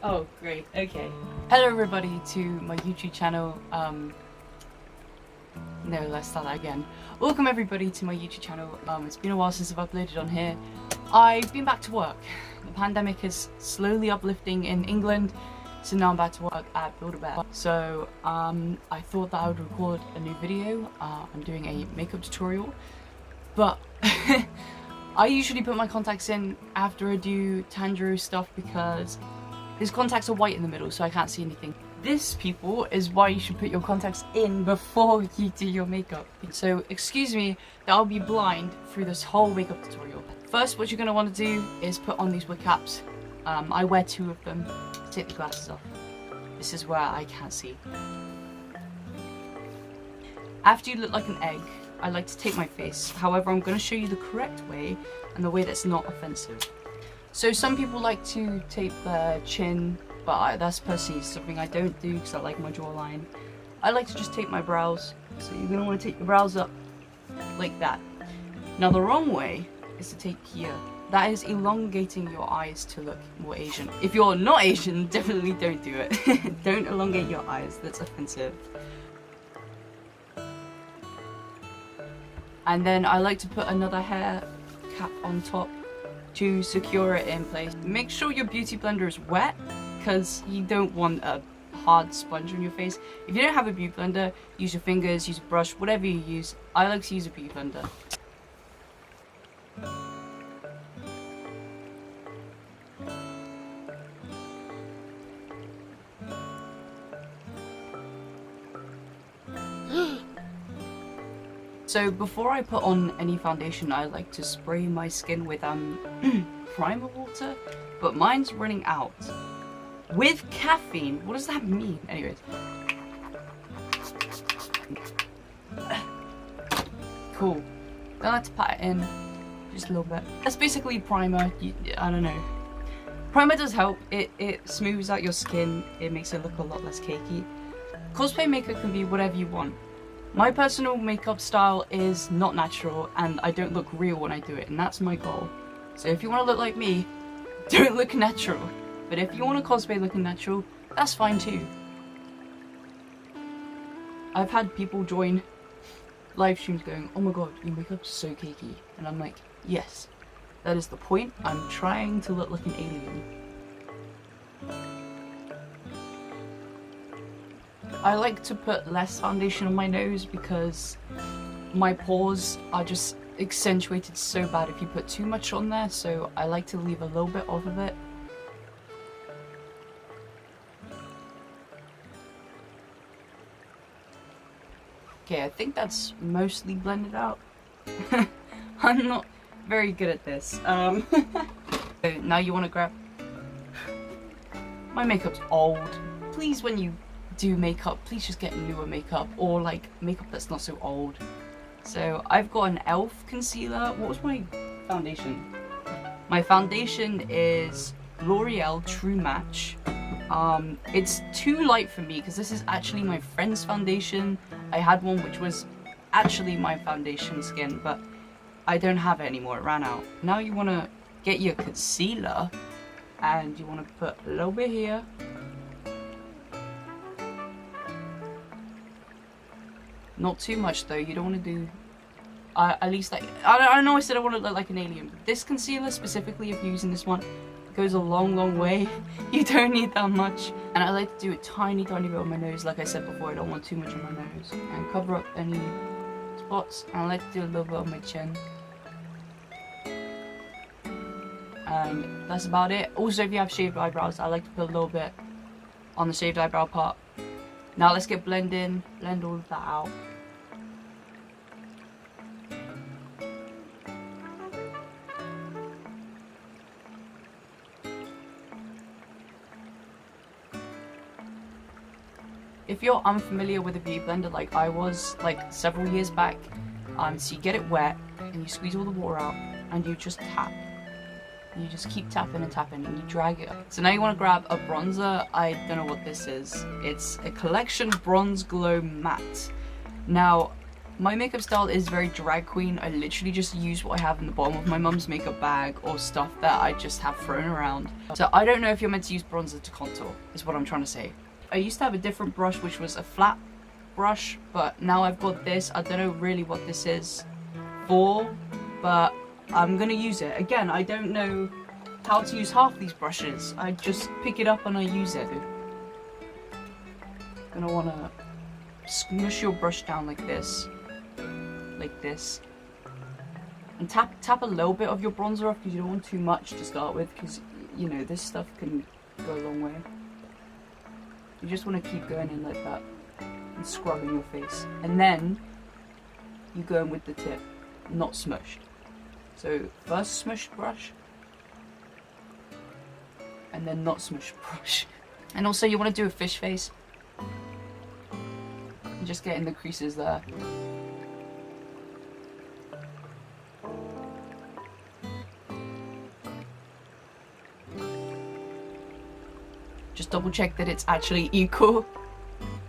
Oh, great. Okay. Hello everybody to my YouTube channel. No, let's start that again. Welcome everybody to my YouTube channel. It's been a while since I've uploaded on here. I've been back to work. The pandemic is slowly uplifting in England, so now I'm back to work at Build-A-Bear. So I thought that I would record a new video. I'm doing a makeup tutorial, but I usually put my contacts in after I do Tanjirou stuff because his contacts are white in the middle, so I can't see anything. This, people, is why you should put your contacts in before you do your makeup. So excuse me that I'll be blind through this whole makeup tutorial. First, what you're going to want to do is put on these wig caps. I wear 2 of them. Take the glasses off. This is where I can't see. After you look like an egg, I like to tape my face. However, I'm going to show you the correct way and the way that's not offensive. So some people like to tape their chin, but that's personally something I don't do because I like my jawline. I like to just tape my brows. So you're going to want to take your brows up like that. Now the wrong way is to tape here. That is elongating your eyes to look more Asian. If you're not Asian, definitely don't do it. Don't elongate your eyes, that's offensive. And then I like to put another hair cap on top to secure it in place. Make sure your beauty blender is wet because you don't want a hard sponge on your face. If you don't have a beauty blender, use your fingers, use a brush, whatever you use. I like to use a beauty blender. So before I put on any foundation, I like to spray my skin with primer water, but mine's running out. With caffeine? What does that mean? Anyways. Cool. Then I like to pat it in just a little bit. That's basically primer. I don't know. Primer does help. It smooths out your skin. It makes it look a lot less cakey. Cosplay makeup can be whatever you want. My personal makeup style is not natural and I don't look real when I do it, and that's my goal. So if you want to look like me, don't look natural. But if you want to cosplay looking natural, that's fine too. I've had people join live streams going, oh my god, your makeup's so cakey. And I'm like, yes, that is the point. I'm trying to look like an alien. I like to put less foundation on my nose because my pores are just accentuated so bad if you put too much on there, so I like to leave a little bit off of it. Okay, I think that's mostly blended out. I'm not very good at this. So now you want to grab... My makeup's old. Please, when you do makeup, please just get newer makeup or like makeup that's not so old. So I've got an e.l.f. concealer. What was my foundation? My foundation is L'Oreal True Match. It's too light for me because this is actually my friend's foundation. I had one which was actually my foundation skin, but I don't have it anymore, it ran out. Now you want to get your concealer and you want to put a little bit here. Not too much though, you don't want to do, at least like, I know I said I want to look like an alien, but this concealer specifically, if you're using this one, goes a long way. You don't need that much. And I like to do a tiny bit on my nose, like I said before, I don't want too much on my nose. And cover up any spots, and I like to do a little bit on my chin. And that's about it. Also, if you have shaved eyebrows, I like to put a little bit on the shaved eyebrow part. Now let's get blend all of that out. If you're unfamiliar with a beauty blender like I was, like several years back, so you get it wet and you squeeze all the water out and you just tap. You just keep tapping and tapping and you drag it up. So now you want to grab a bronzer. I don't know what this is. It's a Collection Bronze Glow Matte. Now, My makeup style is very drag queen. I literally just use what I have in the bottom of my mum's makeup bag or stuff that I just have thrown around. So I don't know if you're meant to use bronzer to contour, is what I'm trying to say. I used to have a different brush which was a flat brush, but now I've got this. I don't know really what this is for, but I'm gonna use it. Again, I don't know how to use half these brushes. I just pick it up and I use it. Gonna wanna smush your brush down like this, and tap a little bit of your bronzer off because you don't want too much to start with, because you know this stuff can go a long way. You just want to keep going in like that and scrubbing your face, and then you go in with the tip, not smushed. So first smushed brush, and then not smushed brush. And also you want to do a fish face. And just get in the creases there. Just double check that it's actually equal.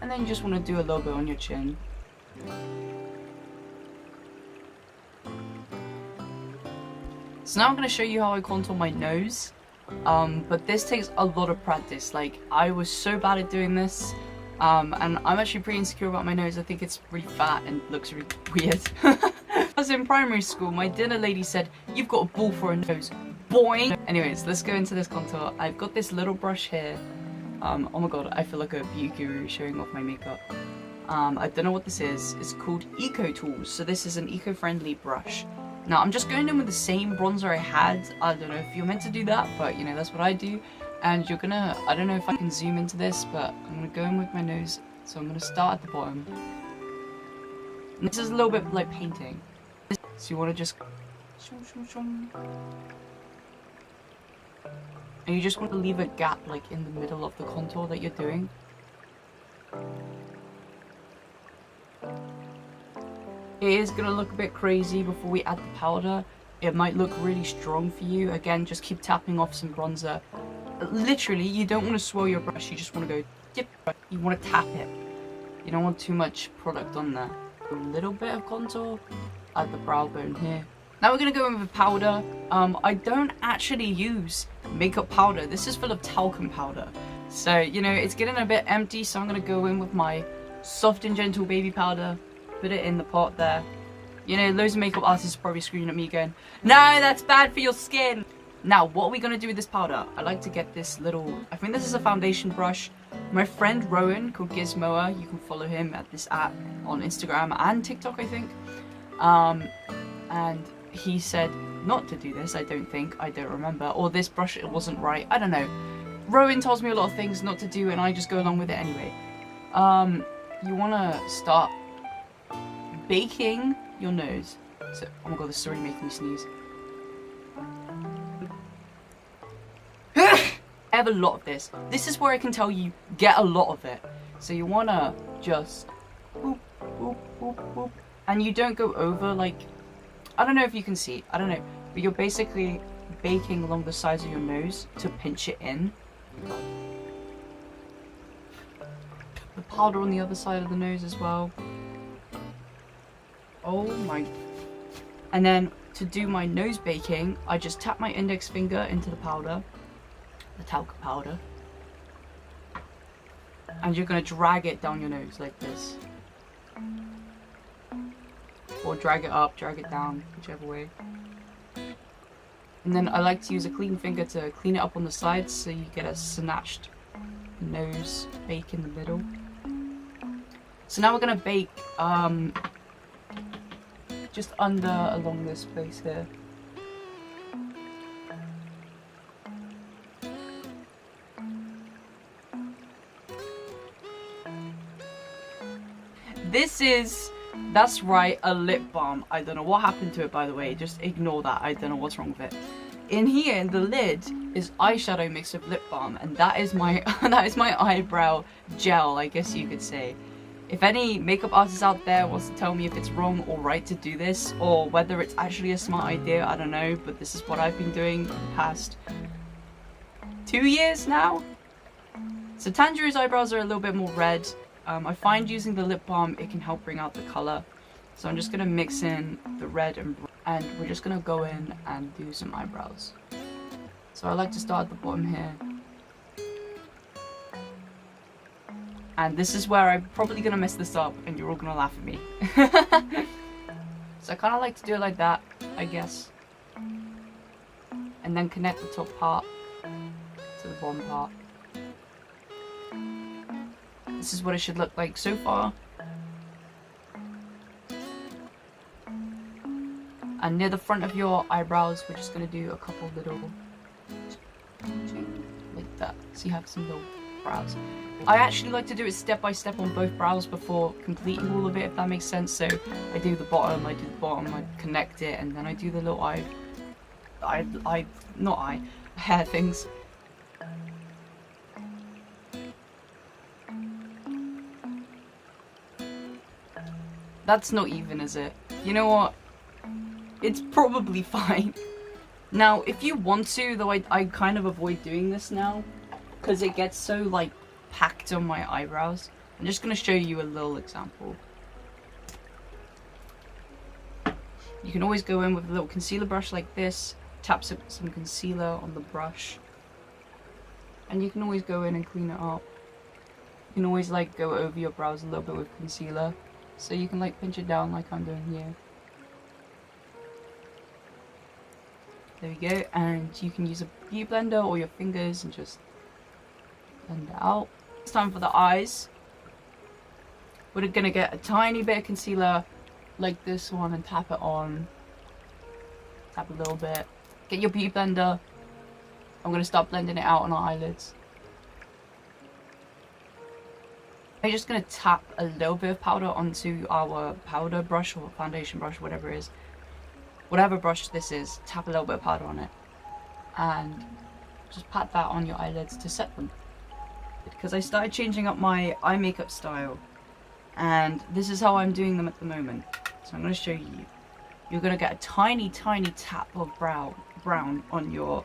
And then you just want to do a little bit on your chin. So now I'm going to show you how I contour my nose. But this takes a lot of practice. Like, I was so bad at doing this. And I'm actually pretty insecure about my nose. I think it's really fat and looks really weird. I was in primary school. My dinner lady said, "You've got a ball for a nose." Boing! Anyways, let's go into this contour. I've got this little brush here. Oh my god, I feel like a beauty guru showing off my makeup. I don't know what this is. It's called Eco Tools. So this is an eco-friendly brush. Now I'm just going in with the same bronzer I had. I don't know if you're meant to do that, but you know, that's what I do. And you're gonna, I don't know if I can zoom into this, but I'm gonna go in with my nose. So I'm gonna start at the bottom. And this is a little bit like painting. So you wanna just... And you just want to leave a gap like in the middle of the contour that you're doing. It is going to look a bit crazy before we add the powder. It might look really strong for you. Again, just keep tapping off some bronzer. Literally, you don't want to swirl your brush, you just want to go dip. You want to tap it. You don't want too much product on there. A little bit of contour at the brow bone here. Now we're going to go in with powder. I don't actually use makeup powder. This is full of talcum powder. So, you know, it's getting a bit empty, so I'm going to go in with my soft and gentle baby powder. Put it in the pot there. You know, loads of makeup artists are probably screaming at me going, "No, that's bad for your skin." Now, what are we going to do with this powder? I like to get this little, I think this is a foundation brush. My friend Rowan, called Gizmoa, you can follow him at this app on Instagram and TikTok, I think. And he said not to do this, I don't remember. Or this brush, it wasn't right, I don't know. Rowan tells me a lot of things not to do and I just go along with it anyway. You want to start baking your nose. So, oh my god, this is already making me sneeze. I have a lot of this. This is where I can tell you, get a lot of it. So you want to just boop, boop, boop, boop. And you don't go over, like, I don't know if you can see, I don't know. But you're basically baking along the sides of your nose to pinch it in. The powder on the other side of the nose as well. Oh my. And then to do my nose baking, I just tap my index finger into the powder, the talcum powder, and you're going to drag it down your nose like this. Or drag it up, drag it down, whichever way. And then I like to use a clean finger to clean it up on the sides so you get a snatched nose bake in the middle. So now we're going to bake just along this place here. This is, that's right, a lip balm. I don't know what happened to it, by the way. Just ignore that. I don't know what's wrong with it. In here, in the lid, is eyeshadow mixed with lip balm, and that is my that is my eyebrow gel, I guess you could say. If any makeup artist out there wants to tell me if it's wrong or right to do this, or whether it's actually a smart idea, I don't know, but this is what I've been doing for the past 2 years now. So Tanjirou's eyebrows are a little bit more red. I find using the lip balm, it can help bring out the colour. So I'm just gonna mix in the red and we're just gonna go in and do some eyebrows. So I like to start at the bottom here. And this is where I'm probably gonna mess this up and you're all gonna laugh at me. So I kinda like to do it like that, I guess. And then connect the top part to the bottom part. This is what it should look like so far. And near the front of your eyebrows, we're just gonna do a couple little, like that. So you have some little brows. I actually like to do it step by step on both brows before completing all of it, if that makes sense. So I do the bottom, I connect it, and then I do the little hair things. That's not even, is it? You know what? It's probably fine. Now, if you want to, though I kind of avoid doing this now, because it gets so, like, packed on my eyebrows. I'm just going to show you a little example. You can always go in with a little concealer brush like this, tap some concealer on the brush, and you can always go in and clean it up. You can always, like, go over your brows a little bit with concealer, so you can, like, pinch it down like I'm doing here. There we go, and you can use a beauty blender or your fingers and just blend it out. It's time for the eyes. We're gonna get a tiny bit of concealer like this one and tap it on. Tap a little bit. Get your beauty blender. I'm gonna start blending it out on our eyelids. I'm just gonna tap a little bit of powder onto our powder brush or foundation brush, whatever it is. Whatever brush this is, tap a little bit of powder on it. And just pat that on your eyelids to set them. Because I started changing up my eye makeup style. And this is how I'm doing them at the moment. So I'm going to show you. You're going to get a tiny, tiny tap of brown on your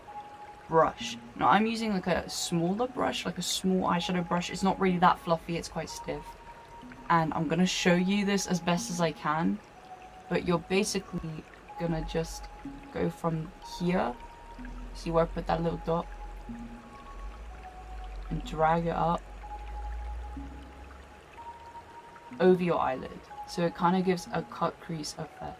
brush. Now I'm using like a smaller brush, like a small eyeshadow brush. It's not really that fluffy, it's quite stiff. And I'm going to show you this as best as I can. But you're basically going to just go from here. See where I put that little dot? And drag it up over your eyelid. So it kind of gives a cut crease effect.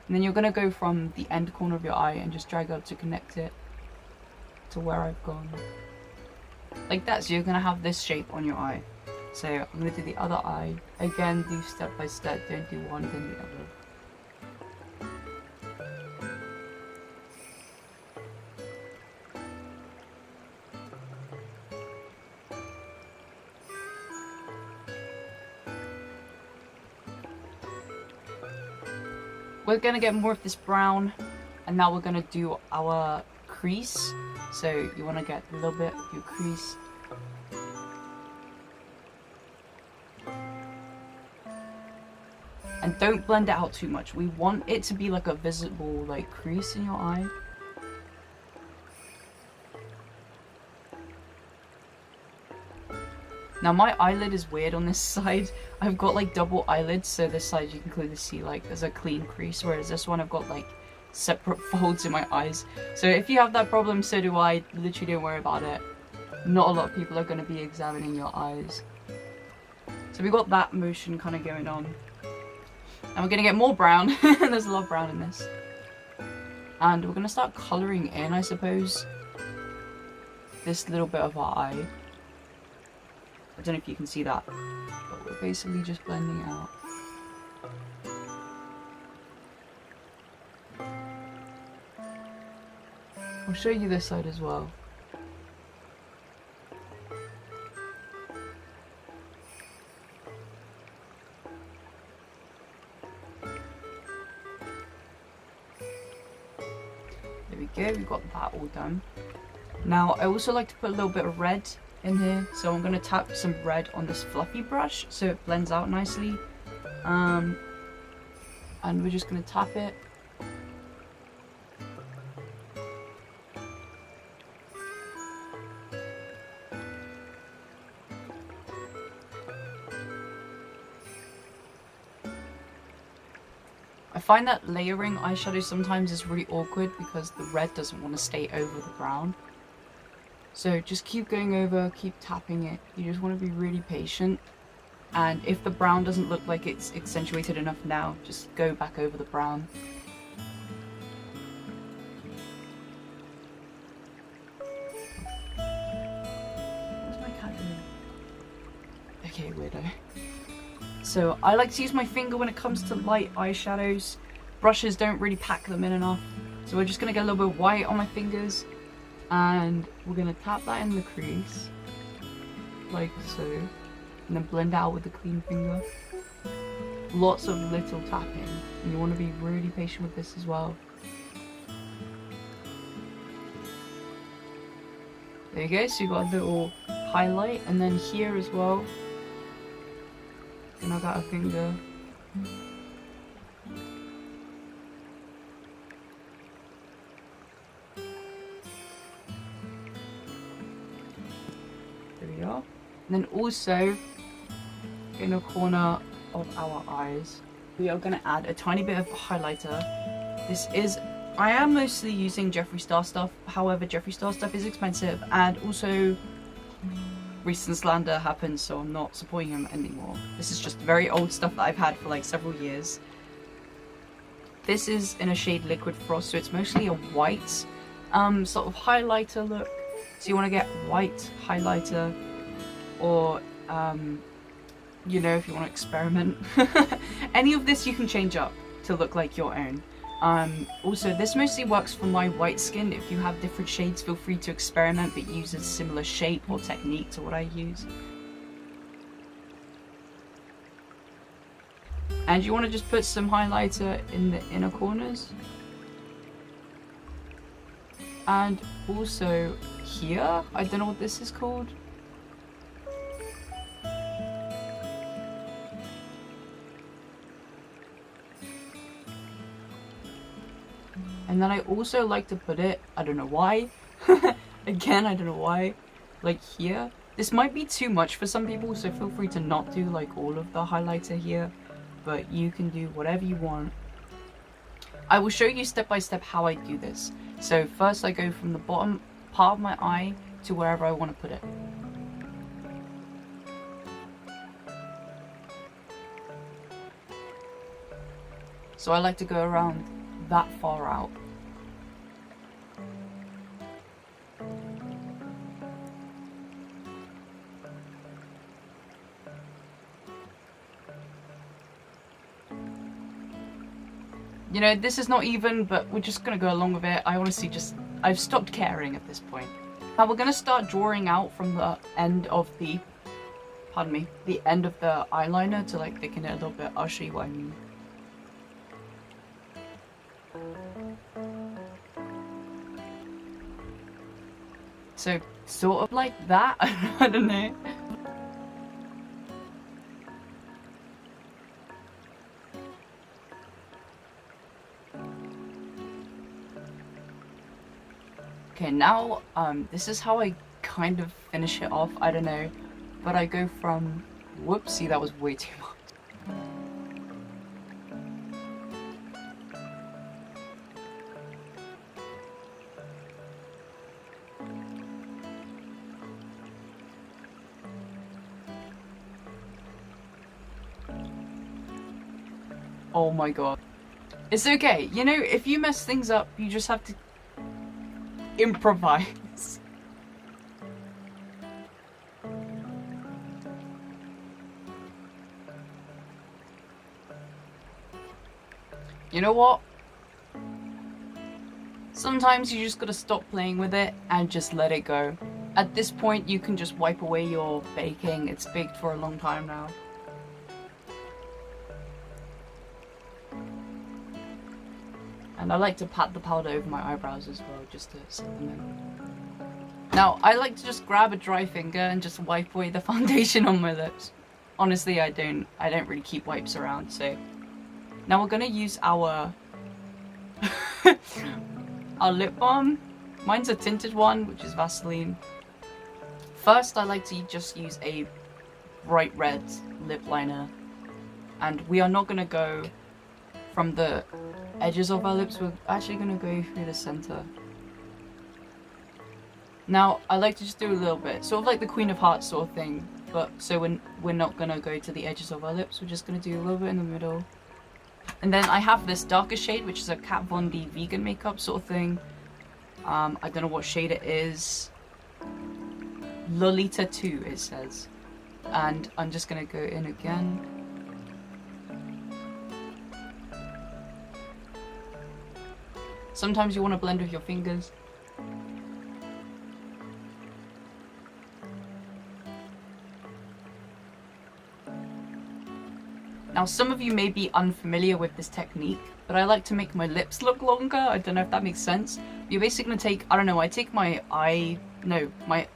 And then you're going to go from the end corner of your eye and just drag up to connect it to where I've gone. Like that, so you're going to have this shape on your eye. So I'm going to do the other eye. Again, do step by step, don't do one, then the other. We're gonna get more of this brown, and now we're gonna do our crease. So you wanna get a little bit of your crease. And don't blend it out too much. We want it to be like a visible like crease in your eye. Now my eyelid is weird on this side. I've got like double eyelids, so this side you can clearly see like there's a clean crease, whereas this one I've got like separate folds in my eyes. So if you have that problem, so do I. Literally don't worry about it. Not a lot of people are going to be examining your eyes. So we got that motion kind of going on. And we're going to get more brown. There's a lot of brown in this. And we're going to start colouring in, I suppose, this little bit of our eye. I don't know if you can see that, but we're basically just blending it out. I'll show you this side as well. There we go, we've got that all done. Now, I also like to put a little bit of red in here, so I'm going to tap some red on this fluffy brush so it blends out nicely. And we're just going to tap it. I find that layering eyeshadow sometimes is really awkward because the red doesn't want to stay over the brown. So just keep going over, keep tapping it. You just want to be really patient. And if the brown doesn't look like it's accentuated enough now, just go back over the brown. What's my cat doing? Okay, weirdo. So I like to use my finger when it comes to light eyeshadows. Brushes don't really pack them in enough. So we're just going to get a little bit of white on my fingers. And we're going to tap that in the crease. Like so. And then blend out with the clean finger. Lots of little tapping. And you want to be really patient with this as well. There you go. So you got a little highlight. And then here as well. And I got a finger. There we are. And then also, in the corner of our eyes, we are going to add a tiny bit of highlighter. I am mostly using Jeffree Star stuff. However, Jeffree Star stuff is expensive, and also recent slander happened, so I'm not supporting him anymore. This is just very old stuff that I've had for like several years. This is in a shade Liquid Frost, so it's mostly a white sort of highlighter look. So you want to get white highlighter, or you know, if you want to experiment. Any of this you can change up to look like your own. Also, this mostly works for my white skin. If you have different shades, feel free to experiment, but use a similar shape or technique to what I use. And you want to just put some highlighter in the inner corners. And also here, I don't know what this is called. And then I also like to put it, I don't know why, again, I don't know why, like here. This might be too much for some people, so feel free to not do like all of the highlighter here, but you can do whatever you want. I will show you step by step how I do this. So first I go from the bottom part of my eye to wherever I want to put it. So I like to go around that far out. You know, this is not even, but we're just gonna go along with it. I honestly I've stopped caring at this point. Now we're gonna start drawing out from the end of the, pardon me, the end of the eyeliner to like thicken it a little bit. I'll show you what I mean. So, sort of like that, I don't know. Okay, now, this is how I kind of finish it off, I don't know. But I go from, whoopsie, that was way too much. Oh my god. It's okay, you know, if you mess things up, you just have to improvise. You know what? Sometimes you just gotta stop playing with it and just let it go. At this point, you can just wipe away your baking. It's baked for a long time now. And I like to pat the powder over my eyebrows as well, just to set them in. Now, I like to just grab a dry finger and just wipe away the foundation on my lips. Honestly, I don't really keep wipes around, so. Now we're gonna use our our lip balm. Mine's a tinted one, which is Vaseline. First, I like to just use a bright red lip liner. And we are not gonna go from the edges of our lips, we're actually going to go through the center. Now, I like to just do a little bit, sort of like the Queen of Hearts sort of thing, but so we're not going to go to the edges of our lips, we're just going to do a little bit in the middle. And then I have this darker shade, which is a Kat Von D vegan makeup sort of thing. I don't know what shade it is. Lolita 2, it says. And I'm just going to go in again. Sometimes you want to blend with your fingers. Now, some of you may be unfamiliar with this technique, but I like to make my lips look longer. I don't know if that makes sense. You're basically gonna take, I don't know, I take my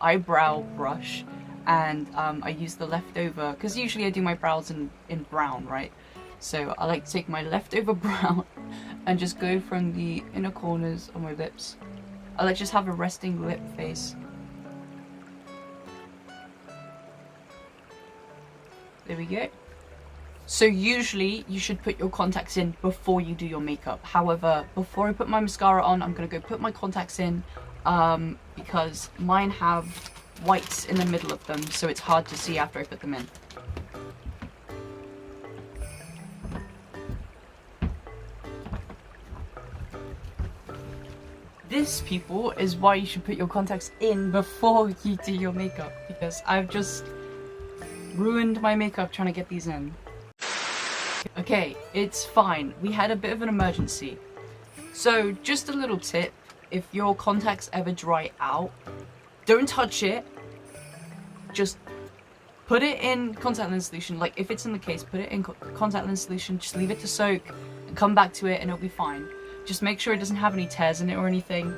eyebrow brush, and I use the leftover, because usually I do my brows in brown, right? So I like to take my leftover brown and just go from the inner corners of my lips. I like to just have a resting lip face. There we go. So usually you should put your contacts in before you do your makeup. However, before I put my mascara on, I'm going to go put my contacts in because mine have whites in the middle of them, so it's hard to see after I put them in. This, people, is why you should put your contacts in before you do your makeup, because I've just ruined my makeup trying to get these in. Okay, it's fine. We had a bit of an emergency. So, just a little tip. If your contacts ever dry out, don't touch it. Just put it in contact lens solution. Like, if it's in the case, put it in contact lens solution. Just leave it to soak and come back to it and it'll be fine. Just make sure it doesn't have any tears in it or anything.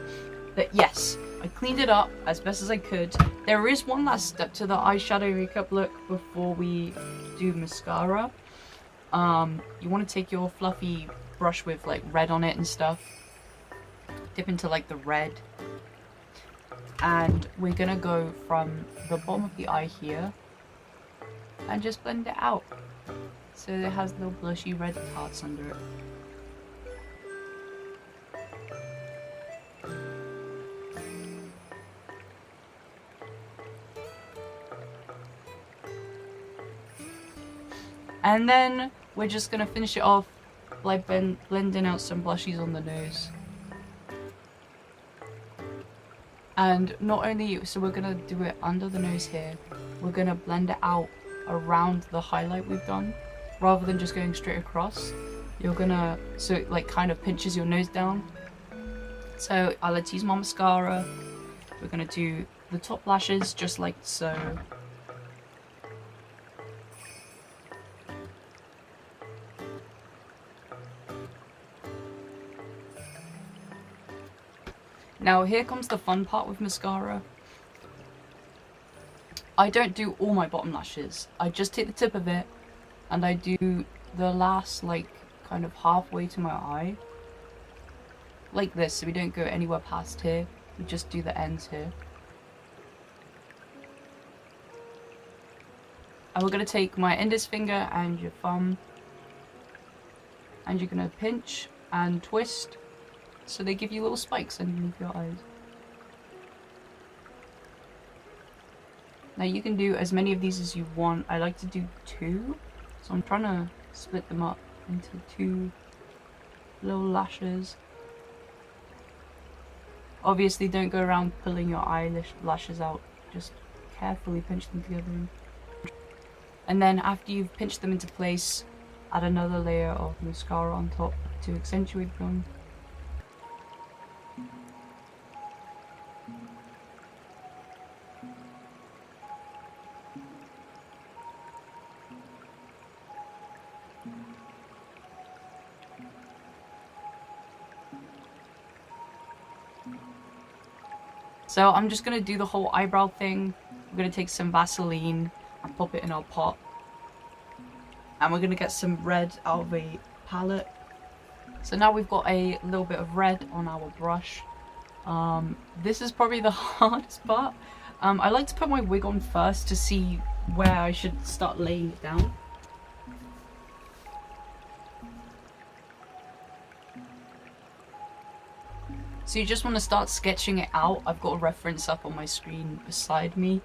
But yes, I cleaned it up as best as I could. There is one last step to the eyeshadow makeup look before we do mascara. You want to take your fluffy brush with like red on it and stuff, dip into like the red, and we're gonna go from the bottom of the eye here and just blend it out so it has little blushy red parts under it. And then we're just gonna finish it off by blending out some blushies on the nose. And not only, so we're gonna do it under the nose here, we're gonna blend it out around the highlight we've done, rather than just going straight across. You're gonna, so it like kind of pinches your nose down. So I like to use my mascara. We're gonna do the top lashes just like so. Now here comes the fun part with mascara. I don't do all my bottom lashes. I just take the tip of it and I do the last like kind of halfway to my eye. Like this, so we don't go anywhere past here. We just do the ends here. And we're going to take my index finger and your thumb and you're going to pinch and twist. So they give you little spikes underneath your eyes. Now you can do as many of these as you want. I like to do 2. So I'm trying to split them up into 2 little lashes. Obviously don't go around pulling your eyelashes out. Just carefully pinch them together. And then after you've pinched them into place, add another layer of mascara on top to accentuate them. So I'm just going to do the whole eyebrow thing. We're going to take some Vaseline and pop it in our pot. And we're going to get some red out of a palette. So now we've got a little bit of red on our brush. This is probably the hardest part. I like to put my wig on first to see where I should start laying it down. So you just want to start sketching it out. I've got a reference up on my screen beside me.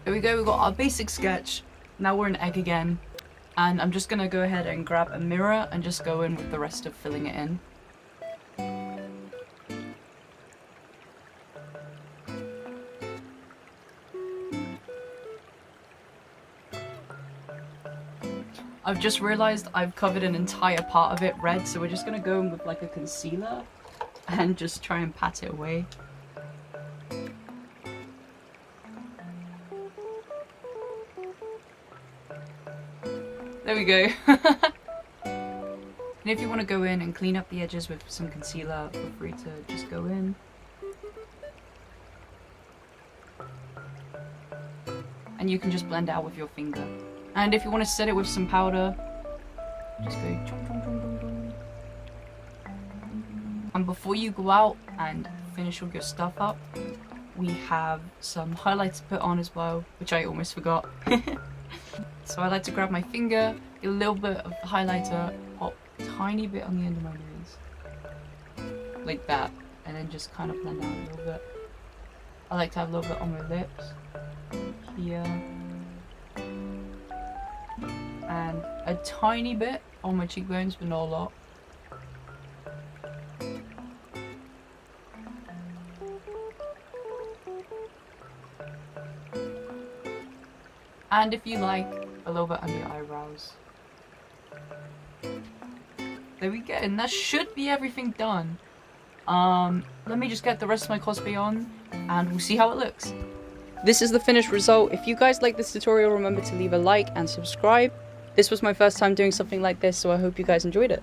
There we go, we've got our basic sketch. Now we're in egg again. And I'm just gonna go ahead and grab a mirror and just go in with the rest of filling it in. I've just realized I've covered an entire part of it red, so we're just gonna go in with like a concealer and just try and pat it away. There we go. And if you want to go in and clean up the edges with some concealer, feel free to just go in. And you can just blend it out with your finger. And if you want to set it with some powder, just go chong, chong, chong, chong, chong. And before you go out and finish all your stuff up, we have some highlights to put on as well, which I almost forgot. So I like to grab my finger, get a little bit of highlighter, pop a tiny bit on the end of my nose. Like that. And then just kind of blend out a little bit. I like to have a little bit on my lips. Here. And a tiny bit on my cheekbones, but not a lot. And if you like, a little bit under your eyebrows. There we go, and that should be everything done. Let me just get the rest of my cosplay on, and we'll see how it looks. This is the finished result. If you guys like this tutorial, remember to leave a like and subscribe. This was my first time doing something like this, so I hope you guys enjoyed it.